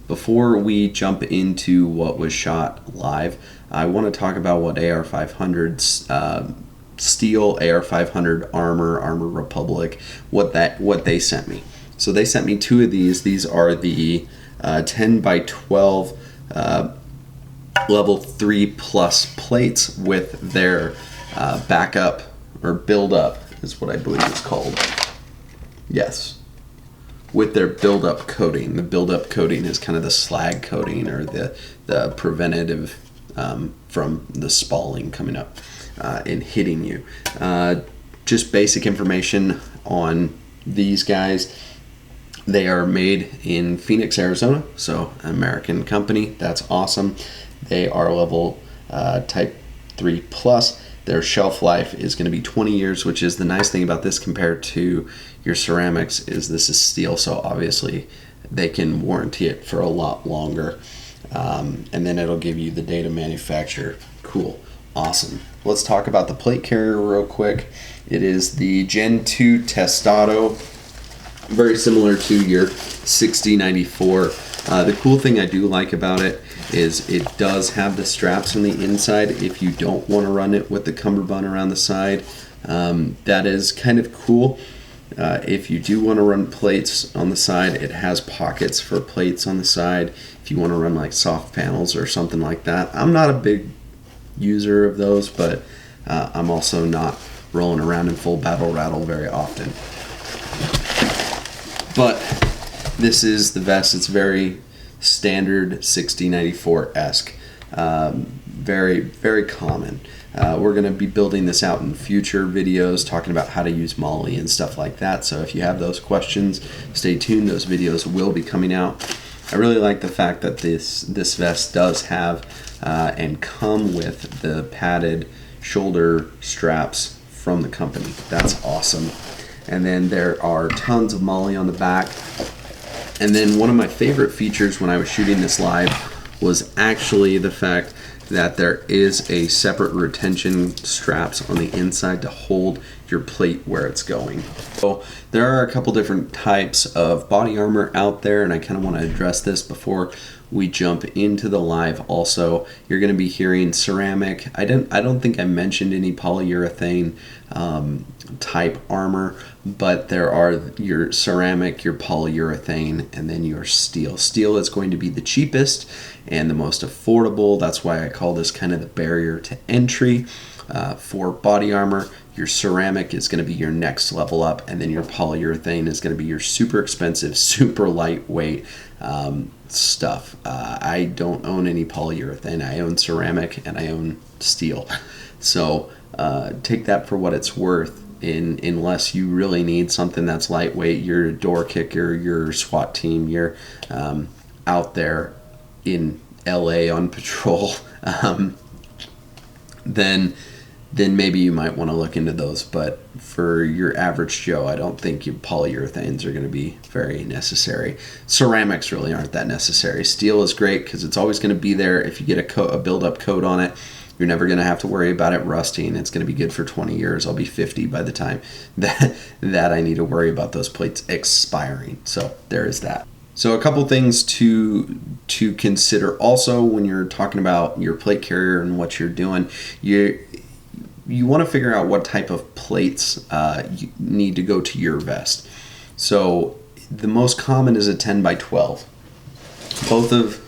before we jump into what was shot live, I want to talk about what AR500's Steel, AR500 Armor, Armor Republic, what they sent me. So they sent me two of these. These are the 10 by 12 level 3 plus plates with their backup or build up is what I believe it's called. Yes, with their build up coating. The build up coating is kind of the slag coating or the preventative from the spalling coming up and hitting you. Just basic information on these guys. They are made in Phoenix, Arizona, so an American company. That's awesome. They are level type 3 plus. Their shelf life is going to be 20 years, which is the nice thing about this compared to your ceramics is this is steel, so obviously they can warranty it for a lot longer. And then it'll give you the date of manufacture. Cool. Awesome. Let's talk about the plate carrier real quick. It is the Gen 2 Testado, very similar to your 6094. The cool thing I do like about it is it does have the straps on the inside if you don't want to run it with the cummerbund around the side. That is kind of cool. If you do want to run plates on the side, it has pockets for plates on the side if you want to run like soft panels or something like that. I'm not a big user of those, but I'm also not rolling around in full battle rattle very often. But this is the vest. It's very standard 6094-esque. Very, very common. We're going to be building this out in future videos, talking about how to use MOLLE and stuff like that. So if you have those questions, stay tuned. Those videos will be coming out. I really like the fact that this vest does have and come with the padded shoulder straps from the company. That's awesome. And then there are tons of MOLLE on the back. And then one of my favorite features when I was shooting this live was actually the fact that there is a separate retention straps on the inside to hold your plate where it's going. So there are a couple different types of body armor out there, and I kind of want to address this before we jump into the live. Also, you're going to be hearing ceramic. I don't think I mentioned any polyurethane type armor, but there are your ceramic, your polyurethane, and then your steel. Steel is going to be the cheapest and the most affordable. That's why I call this kind of the barrier to entry for body armor. Your ceramic is going to be your next level up, and then your polyurethane is going to be your super expensive, super lightweight stuff. I don't own any polyurethane. I own ceramic and I own steel. So take that for what it's worth. Unless you really need something that's lightweight, you're a door kicker, you're SWAT team, you're out there in LA on patrol, then maybe you might want to look into those. But for your average Joe, I don't think your polyurethanes are going to be very necessary. Ceramics really aren't that necessary. Steel is great because it's always going to be there. If you get a build-up coat on it, you're never going to have to worry about it rusting. It's going to be good for 20 years. I'll be 50 by the time that I need to worry about those plates expiring. So there is that. So a couple things to consider also when you're talking about your plate carrier and what you're doing. You want to figure out what type of plates you need to go to your vest. So the most common is a 10 by 12. Both of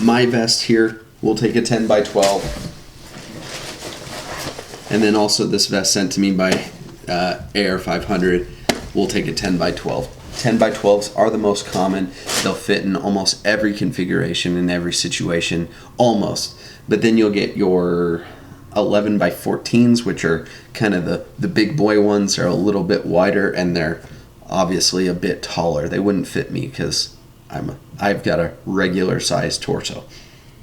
my vest here will take a 10 by 12. And then also this vest sent to me by AR500 will take a 10 by 12. 10 by 12s are the most common. They'll fit in almost every configuration in every situation, almost. But then you'll get your 11 by 14s, which are kind of the big boy ones. Are a little bit wider and they're obviously a bit taller. They wouldn't fit me because I've got a regular size torso.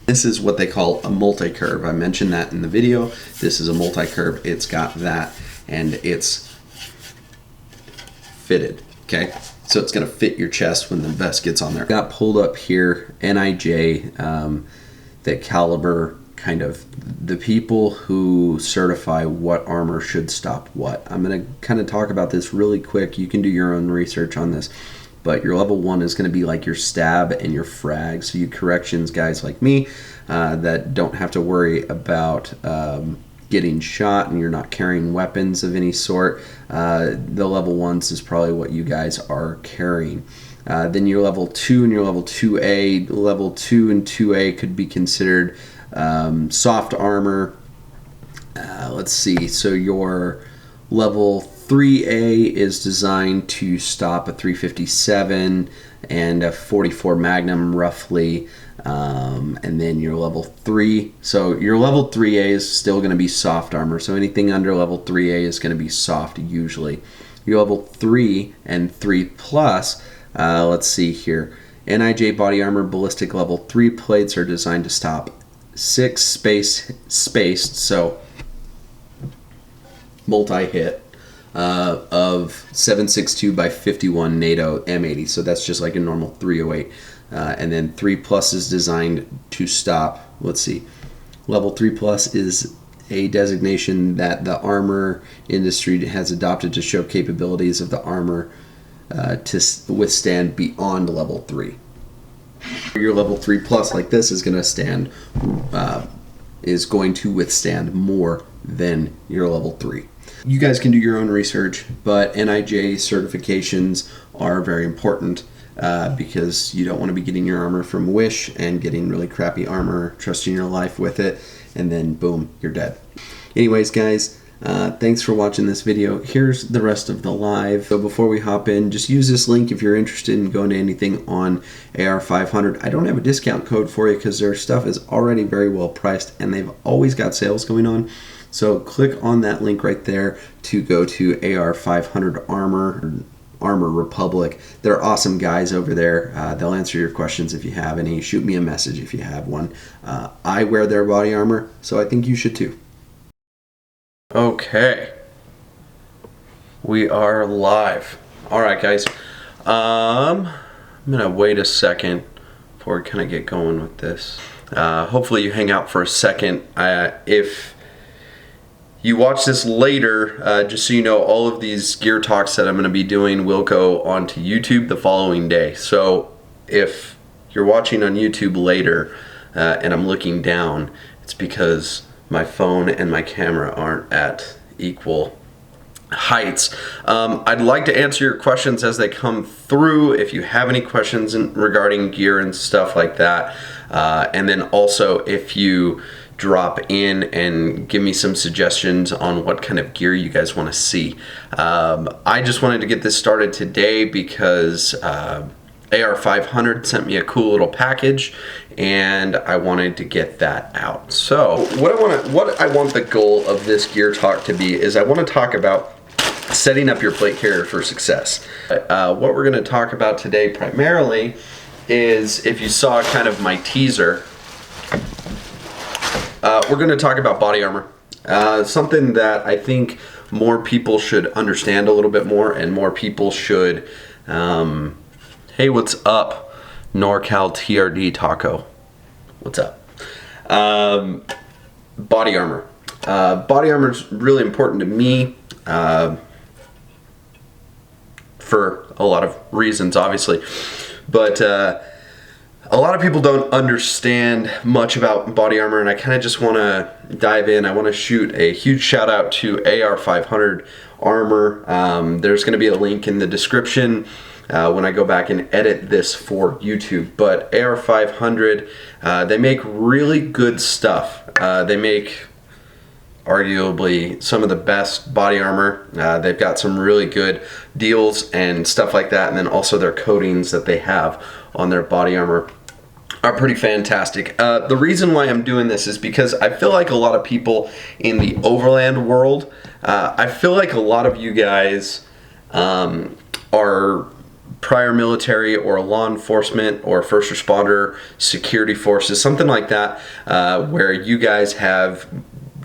This is what they call a multi-curve. I mentioned that in the video. This is a multi-curve. It's got that and it's fitted, okay? So it's gonna fit your chest when the vest gets on there. Got pulled up here, NIJ, the caliber, kind of the people who certify what armor should stop what. I'm gonna kind of talk about this really quick. You can do your own research on this. but your level 1 is going to be like your stab and your frag. So you corrections guys like me that don't have to worry about getting shot and you're not carrying weapons of any sort, the level 1s is probably what you guys are carrying. Then your level 2 and your level 2A. Level 2 and 2A could be considered soft armor. Let's see, so your level 3A is designed to stop a 357 and a 44 Magnum roughly. And then your level 3, so your level 3A is still going to be soft armor, so anything under level 3A is going to be soft usually. Your level 3 and 3 plus, let's see here, NIJ body armor ballistic level 3 plates are designed to stop 6 spaced, so multi-hit of 7.62 by 51 NATO M80, so that's just like a normal 308. And then 3 plus is designed to stop, let's see, level 3 plus is a designation that the armor industry has adopted to show capabilities of the armor to withstand beyond level 3. Your level 3 plus like this is going to withstand more than your level 3. You guys can do your own research, but NIJ certifications are very important. Because you don't want to be getting your armor from Wish and getting really crappy armor, trusting your life with it, and then boom, you're dead. Anyways, guys, thanks for watching this video. Here's the rest of the live. So before we hop in, just use this link if you're interested in going to anything on AR500. I don't have a discount code for you because their stuff is already very well priced and they've always got sales going on. So click on that link right there to go to AR500 Armor Republic. They're awesome guys over there. They'll answer your questions if you have any. Shoot me a message if you have one. I wear their body armor, so I think you should too. Okay. We are live. Alright guys. I'm gonna wait a second before we kind of get going with this. Hopefully you hang out for a second. If you watch this later, just so you know, all of these gear talks that I'm going to be doing will go onto YouTube the following day. So if you're watching on YouTube later and I'm looking down, it's because my phone and my camera aren't at equal heights. I'd like to answer your questions as they come through if you have any questions regarding gear and stuff like that. And then also if you drop in and give me some suggestions on what kind of gear you guys want to see. I just wanted to get this started today because AR500 sent me a cool little package and I wanted to get that out. So what I want the goal of this gear talk to be is I want to talk about setting up your plate carrier for success. What we're going to talk about today primarily is, if you saw kind of my teaser, we're going to talk about body armor. Something that I think more people should understand a little bit more, and more people should, hey, what's up, NorCal TRD Taco? What's up? Body armor. Body armor is really important to me for a lot of reasons, obviously. But a lot of people don't understand much about body armor, and I kind of just want to dive in. I want to shoot a huge shout out to AR500 Armor. There's going to be a link in the description when I go back and edit this for YouTube. But AR500, they make really good stuff. They make arguably some of the best body armor. They've got some really good deals and stuff like that, and then also their coatings that they have on their body armor are pretty fantastic. The reason why I'm doing this is because I feel like a lot of people in the overland world, I feel like a lot of you guys are prior military or law enforcement or first responder, security forces, something like that, where you guys have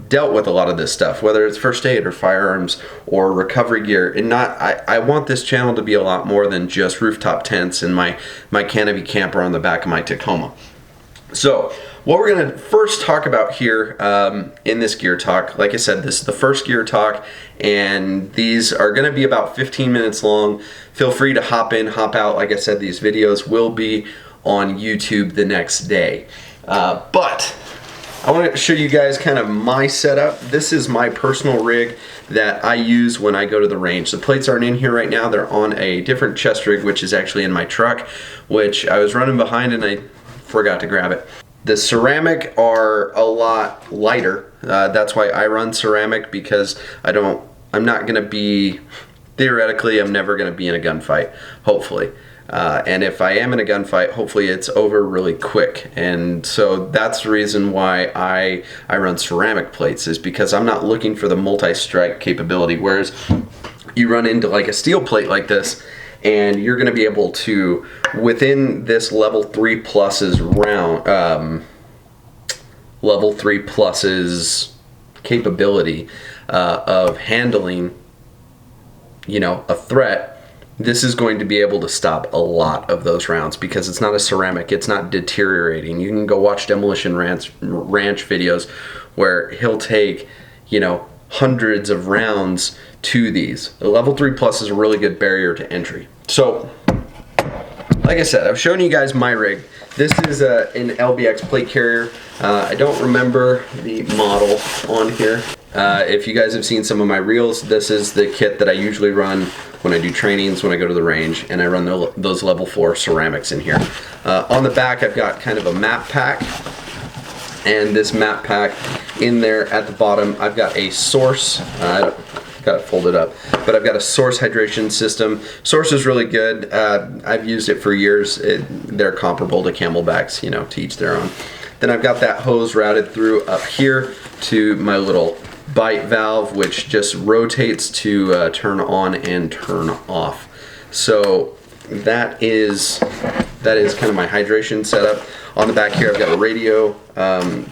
dealt with a lot of this stuff, whether it's first aid or firearms or recovery gear. And I want this channel to be a lot more than just rooftop tents and my canopy camper on the back of my Tacoma. So what we're going to first talk about here in this gear talk, like I said, this is the first gear talk, and these are going to be about 15 minutes long. Feel free to hop in, hop out. Like I said, these videos will be on YouTube the next day. But I want to show you guys kind of my setup. This is my personal rig that I use when I go to the range. The plates aren't in here right now. They're on a different chest rig, which is actually in my truck, which I was running behind and I forgot to grab it. The ceramic are a lot lighter. That's why I run ceramic, because I'm not gonna be, theoretically, I'm never gonna be in a gunfight, hopefully. And if I am in a gunfight, hopefully it's over really quick. And so that's the reason why I run ceramic plates, is because I'm not looking for the multi-strike capability. Whereas you run into like a steel plate like this, and you're going to be able to, within this level 3 pluses level 3 pluses capability of handling, you know, a threat. This is going to be able to stop a lot of those rounds, because it's not a ceramic, it's not deteriorating. You can go watch Demolition Ranch videos where he'll take, you know, hundreds of rounds to these. The level 3 plus is a really good barrier to entry. So, like I said, I've shown you guys my rig. This is an LBX plate carrier. I don't remember the model on here. If you guys have seen some of my reels, this is the kit that I usually run when I do trainings, when I go to the range, and I run those level 4 ceramics in here. On the back, I've got kind of a map pack, and this map pack in there at the bottom, I've got a source. Got it folded up, but I've got a source hydration system. Source is really good. I've used it for years. They're comparable to Camelbacks, you know, to each their own. Then I've got that hose routed through up here to my little bite valve, which just rotates to turn on and turn off. So that is kind of my hydration setup. On the back here, I've got a radio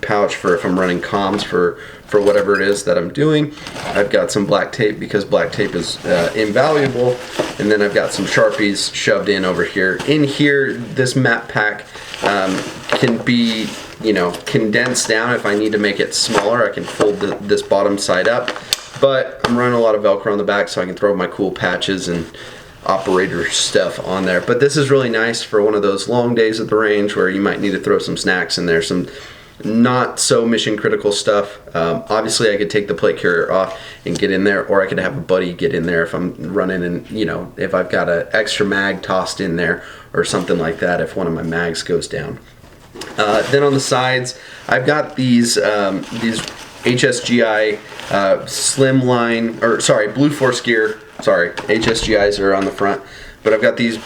pouch for if I'm running comms for whatever it is that I'm doing. I've got some black tape, because black tape is invaluable. And then I've got some Sharpies shoved in over here. In here, this map pack can be, you know, condensed down. If I need to make it smaller, I can fold this bottom side up. But I'm running a lot of Velcro on the back, so I can throw my cool patches and operator stuff on there. But this is really nice for one of those long days at the range where you might need to throw some snacks in there, some not so mission critical stuff. Obviously I could take the plate carrier off and get in there, or I could have a buddy get in there if I'm running, and you know, if I've got an extra mag tossed in there or something like that, if one of my mags goes down. Then on the sides, I've got these HSGI slimline, or sorry, Blue Force gear. Sorry, HSGIs are on the front, but I've got these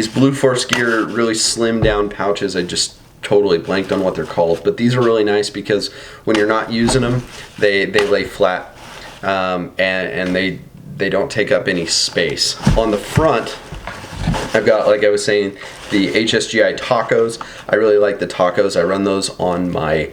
Blue Force gear really slim down pouches. I just totally blanked on what they're called, but these are really nice because when you're not using them, they lay flat, and they don't take up any space. On the front, I've got, like I was saying, the HSGI tacos. I really like the tacos. I run those on my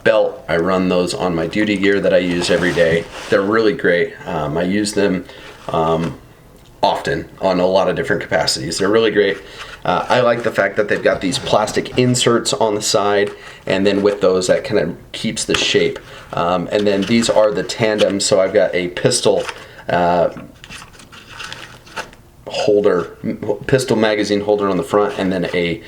belt. I run those on my duty gear that I use every day. They're really great. I use them often on a lot of different capacities. They're really great. I like the fact that they've got these plastic inserts on the side, and then with those that kind of keeps the shape. And then these are the tandems, so I've got a pistol pistol magazine holder on the front, and then a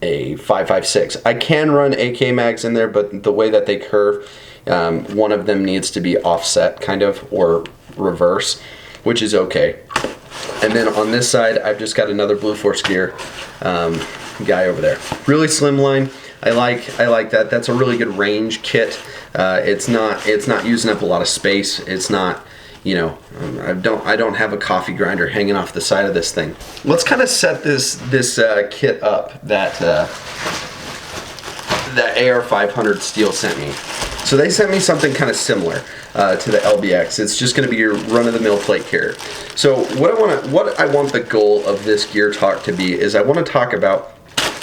5.56. I can run AK mags in there, but the way that they curve, one of them needs to be offset kind of, or reverse, which is okay. And then on this side, I've just got another Blue Force gear guy over there. Really slim line. I like that. That's a really good range kit. It's not using up a lot of space. It's not, you know, I don't have a coffee grinder hanging off the side of this thing. Let's kind of set this kit up that AR500 Steel sent me. So they sent me something kind of similar to the LBX. It's just going to be your run-of-the-mill plate carrier. So what I want the goal of this gear talk to be is I want to talk about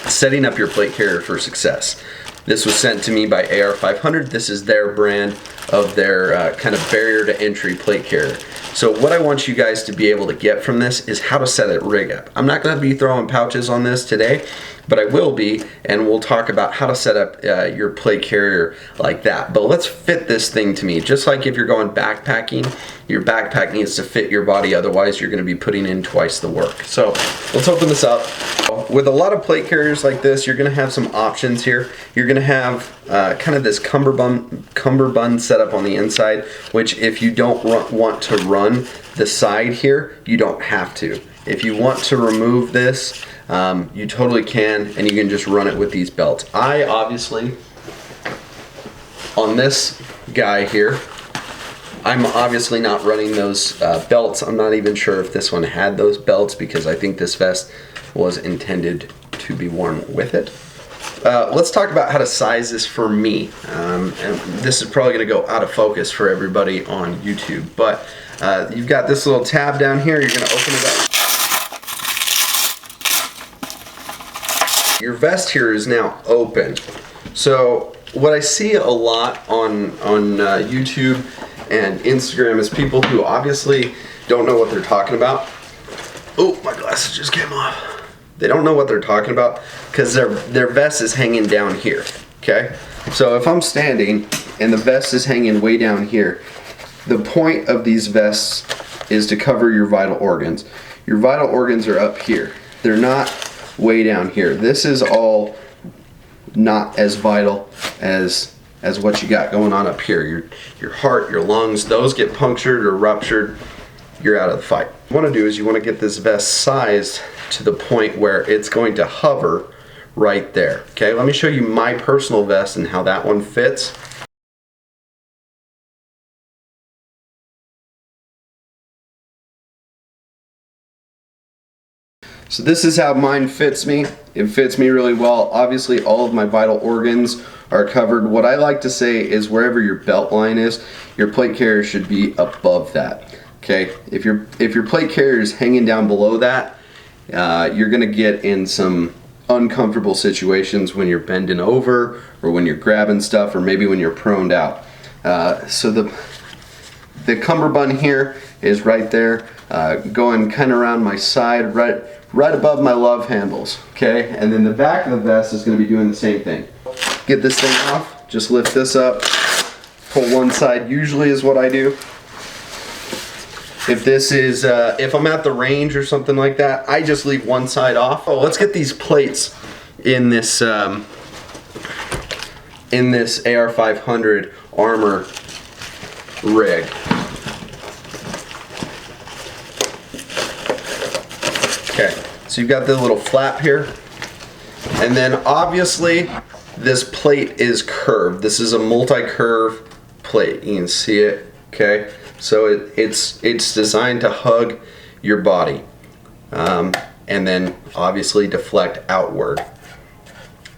setting up your plate carrier for success. This was sent to me by AR500. This is their brand of their kind of barrier to entry plate carrier. So what I want you guys to be able to get from this is how to set a rig up. I'm not going to be throwing pouches on this today, but I will be, and we'll talk about how to set up your plate carrier like that. But let's fit this thing to me. Just like if you're going backpacking, your backpack needs to fit your body, otherwise you're going to be putting in twice the work. So let's open this up. With a lot of plate carriers like this, you're going to have some options here. You're going to have kind of this cummerbund setup on the inside, which if you don't want to run the side here, you don't have to. If you want to remove this, you totally can, and you can just run it with these belts. I obviously, on this guy here, I'm obviously not running those belts. I'm not even sure if this one had those belts, because I think this vest was intended to be worn with it. Let's talk about how to size this for me. And this is probably going to go out of focus for everybody on YouTube, but you've got this little tab down here. You're going to open it up. Your vest here is now open. So what I see a lot on YouTube and Instagram is people who obviously don't know what they're talking about. Oh, my glasses just came off. They don't know what they're talking about because their vest is hanging down here, okay? So if I'm standing and the vest is hanging way down here, the point of these vests is to cover your vital organs. Your vital organs are up here. They're not way down here. This is all not as vital as what you got going on up here. Your heart, your lungs, those get punctured or ruptured, you're out of the fight. What you want to do is you want to get this vest sized to the point where it's going to hover right there. Okay, let me show you my personal vest and how that one fits. So this is how mine fits me. It fits me really well. Obviously all of my vital organs are covered. What I like to say is wherever your belt line is, your plate carrier should be above that. Okay, if your plate carrier is hanging down below that, you're gonna get in some uncomfortable situations when you're bending over or when you're grabbing stuff or maybe when you're proned out. So the cummerbund here is right there, going kind of around my side, right above my love handles, okay? And then the back of the vest is gonna be doing the same thing. Get this thing off, just lift this up, pull one side usually is what I do. If this is, if I'm at the range or something like that, I just leave one side off. Oh, let's get these plates in this AR500 Armor rig. Okay, so you've got the little flap here, and then obviously this plate is curved. This is a multi-curve plate. You can see it, okay? So it's designed to hug your body, and then obviously deflect outward.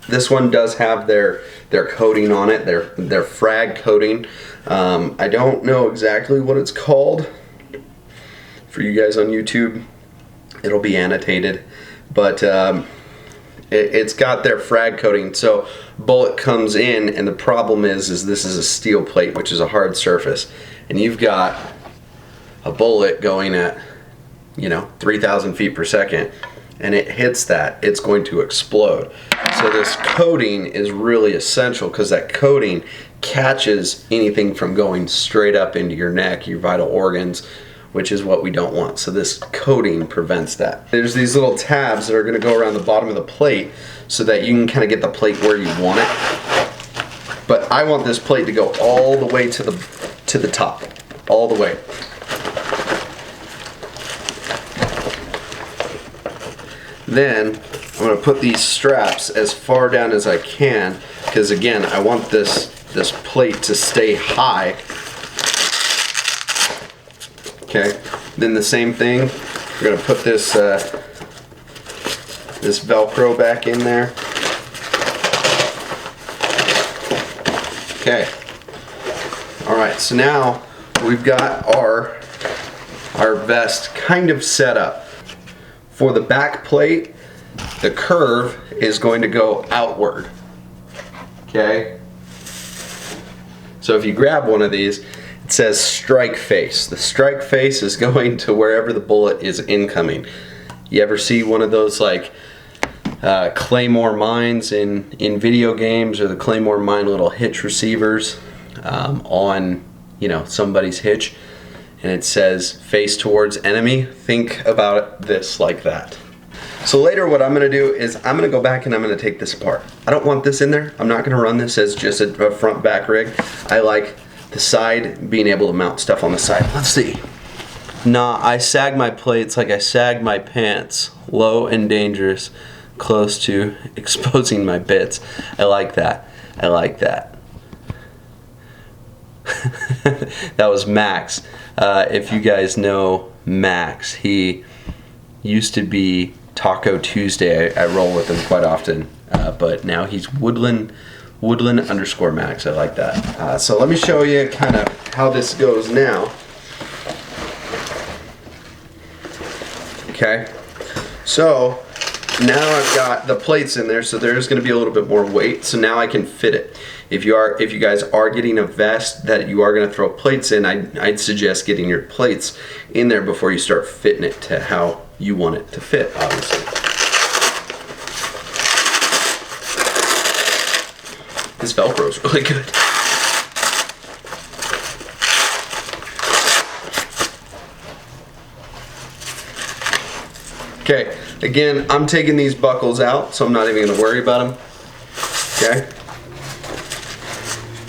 This one does have their coating on it, their frag coating. I don't know exactly what it's called. For you guys on YouTube, it'll be annotated, but it's got their frag coating. So bullet comes in, and the problem is this is a steel plate, which is a hard surface, and you've got a bullet going at 3,000 feet per second, and it hits that, it's going to explode. So this coating is really essential because that coating catches anything from going straight up into your neck, your vital organs, which is what we don't want. So this coating prevents that. There's these little tabs that are gonna go around the bottom of the plate so that you can kind of get the plate where you want it. But I want this plate to go all the way to the top, all the way. Then I'm gonna put these straps as far down as I can, because again, I want this plate to stay high. Okay, then the same thing, we're gonna put this this Velcro back in there. Okay, all right, so now we've got our vest kind of set up. For the back plate, the curve is going to go outward. Okay. So if you grab one of these, it says strike face. The strike face is going to wherever the bullet is incoming. You ever see one of those like Claymore mines in video games, or the Claymore mine little hitch receivers on, you know, somebody's hitch, and it says face towards enemy? Think about this like that. So later what I'm going to do is I'm going to go back and I'm going to take this apart. I don't want this in there. I'm not going to run this as just a front back rig. I like the side, being able to mount stuff on the side. Let's see. Nah, I sag my plates like I sag my pants. Low and dangerous, close to exposing my bits. I like that. I like that. That was Max. If you guys know Max, he used to be Taco Tuesday. I roll with him quite often, but now he's Woodland _ Max. I like that. So let me show you kind of how this goes now. Okay, so now I've got the plates in there, so there's going to be a little bit more weight. So now I can fit it. If you guys are getting a vest that you are going to throw plates in, I'd suggest getting your plates in there before you start fitting it to how you want it to fit, obviously. This Velcro is really good. Okay, again, I'm taking these buckles out, so I'm not even going to worry about them. Okay.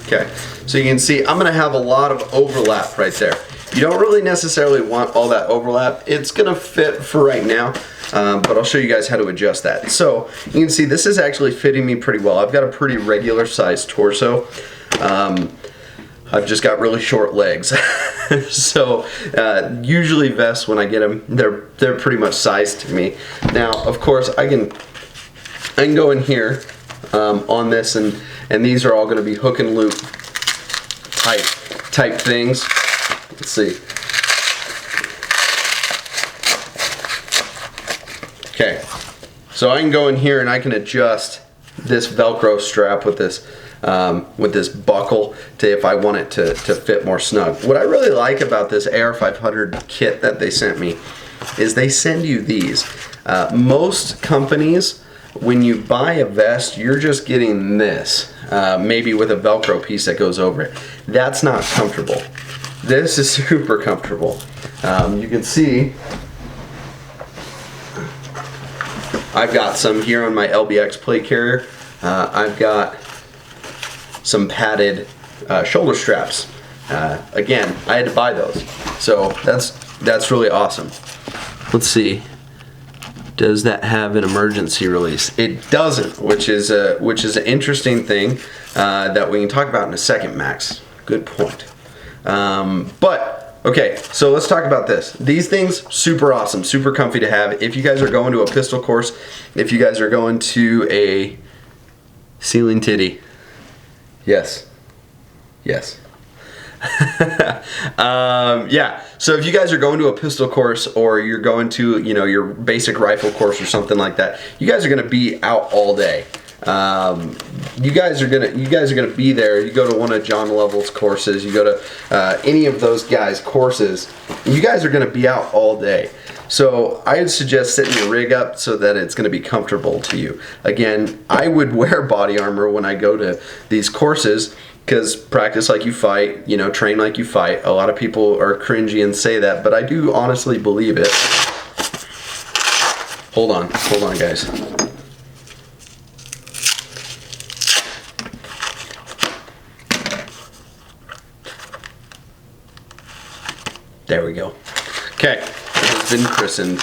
Okay, so you can see I'm going to have a lot of overlap right there. You don't really necessarily want all that overlap. It's going to fit for right now, but I'll show you guys how to adjust that. So you can see this is actually fitting me pretty well. I've got a pretty regular sized torso. I've just got really short legs. So usually vests, when I get them, they're pretty much sized to me. Now, of course, I can go in here on this, and these are all going to be hook and loop type things. Let's see. Okay, so I can go in here and I can adjust this Velcro strap with this buckle to if I want it to fit more snug. What I really like about this AR500 kit that they sent me is they send you these. Most companies, when you buy a vest, you're just getting this, maybe with a Velcro piece that goes over it. That's not comfortable. This is super comfortable. You can see I've got some here on my LBX plate carrier. I've got some padded shoulder straps. Again, I had to buy those, so that's really awesome. Let's see. Does that have an emergency release? It doesn't, which is an interesting thing that we can talk about in a second, Max. Good point. But okay, so let's talk about this. These things, super awesome, super comfy to have. If you guys are going to a pistol course, if you guys are going to a ceiling titty, yes. Yeah, so if you guys are going to a pistol course, or you're going to, you know, your basic rifle course or something like that, you guys are going to be out all day. You guys are gonna be there. You go to one of John Lovell's courses, you go to any of those guys' courses, you guys are gonna be out all day. So I would suggest setting your rig up so that it's gonna be comfortable to you. Again, I would wear body armor when I go to these courses, because practice like you fight, you know, train like you fight. A lot of people are cringy and say that, but I do honestly believe it. Hold on guys. There we go. Okay, it has been christened.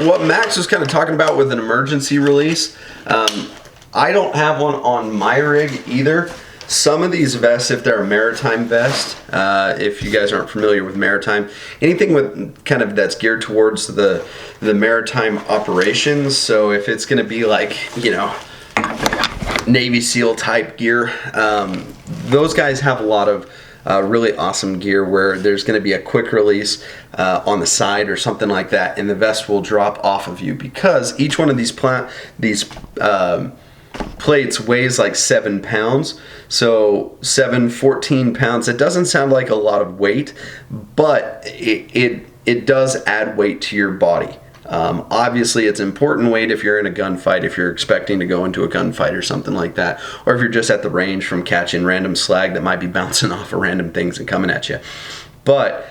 What Max was kind of talking about with an emergency release, I don't have one on my rig either. Some of these vests, if they're a Maritime Vest, if you guys aren't familiar with Maritime, anything with kind of that's geared towards the maritime operations. So if it's going to be like, you know, Navy SEAL type gear, those guys have a lot of really awesome gear where there's going to be a quick release on the side or something like that, and the vest will drop off of you, because each one of these plates weighs like 7 pounds. So 14 pounds. It doesn't sound like a lot of weight, but it does add weight to your body. Obviously, it's important weight if you're in a gunfight, if you're expecting to go into a gunfight or something like that, or if you're just at the range from catching random slag that might be bouncing off of random things and coming at you. But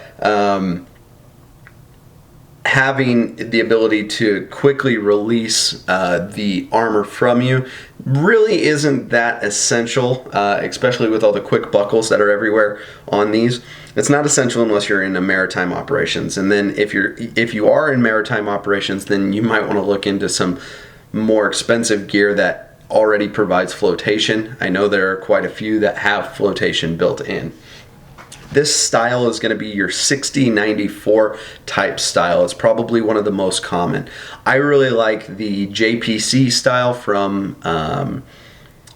having the ability to quickly release the armor from you really isn't that essential, especially with all the quick buckles that are everywhere on these. It's not essential unless you're in a maritime operations. And then if you are in maritime operations, then you might want to look into some more expensive gear that already provides flotation. I know there are quite a few that have flotation built in. This style is going to be your 60-94 type style. It's probably one of the most common. I really like the JPC style from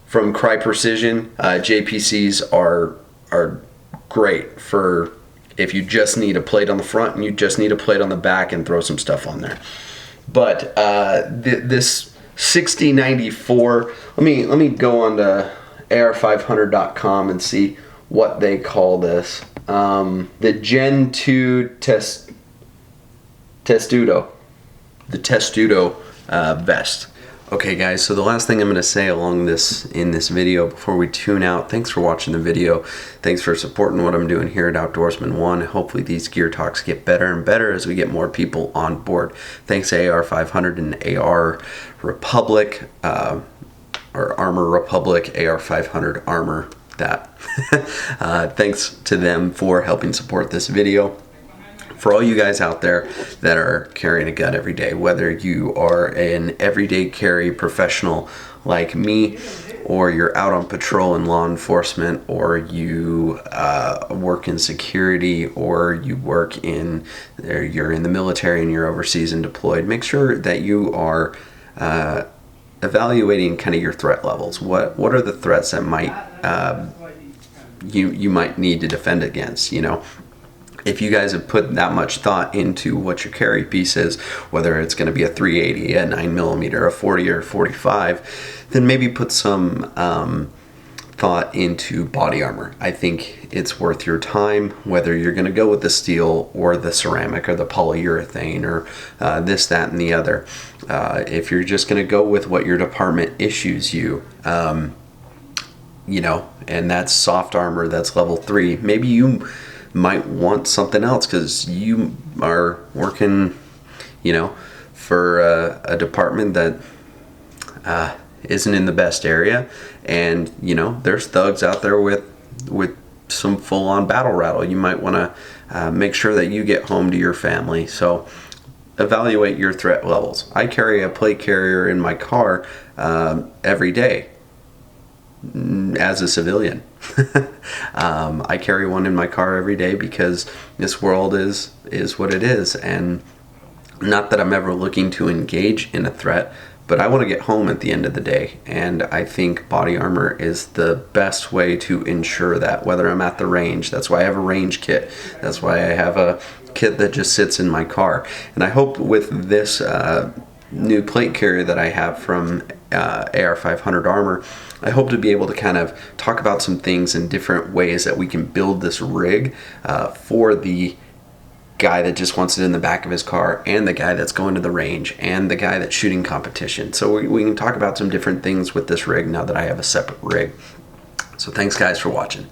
Cry Precision. JPCs are great for if you just need a plate on the front and you just need a plate on the back and throw some stuff on there. But this 60-94, let me go on to AR500.com and see what they call this. The Gen 2 Testudo. The Testudo vest. Okay guys, so the last thing I'm going to say in this video before we tune out, thanks for watching the video. Thanks for supporting what I'm doing here at Outdoorsman 1. Hopefully these gear talks get better and better as we get more people on board. Thanks to AR500 and AR Republic, or Armor Republic, AR500 Armor. Thanks to them for helping support this video. For all you guys out there that are carrying a gun every day, whether you are an everyday carry professional like me, or you're out on patrol in law enforcement, or you work in security, or you're in the military and you're overseas and deployed, make sure that you are evaluating kind of your threat levels. What are the threats that might you might need to defend against, you know? If you guys have put that much thought into what your carry piece is, whether it's going to be a 380, a 9mm, a 40 or 45, then maybe put some thought into body armor. I think it's worth your time, whether you're going to go with the steel or the ceramic or the polyurethane or this, that, and the other. If you're just going to go with what your department issues you, you know, and that's soft armor, that's level 3, maybe you might want something else because you are working, you know, for a department that isn't in the best area, and you know there's thugs out there with some full-on battle rattle. You might want to make sure that you get home to your family. So evaluate your threat levels. I carry a plate carrier in my car every day as a civilian. I carry one in my car every day because this world is what it is, and not that I'm ever looking to engage in a threat, but I want to get home at the end of the day, and I think body armor is the best way to ensure that, whether I'm at the range. That's why I have a range kit. That's why I have a kit that just sits in my car. And I hope with this new plate carrier that I have from AR500 Armor, I hope to be able to kind of talk about some things in different ways that we can build this rig for the guy that just wants it in the back of his car, and the guy that's going to the range, and the guy that's shooting competition. So we can talk about some different things with this rig now that I have a separate rig. So thanks guys for watching.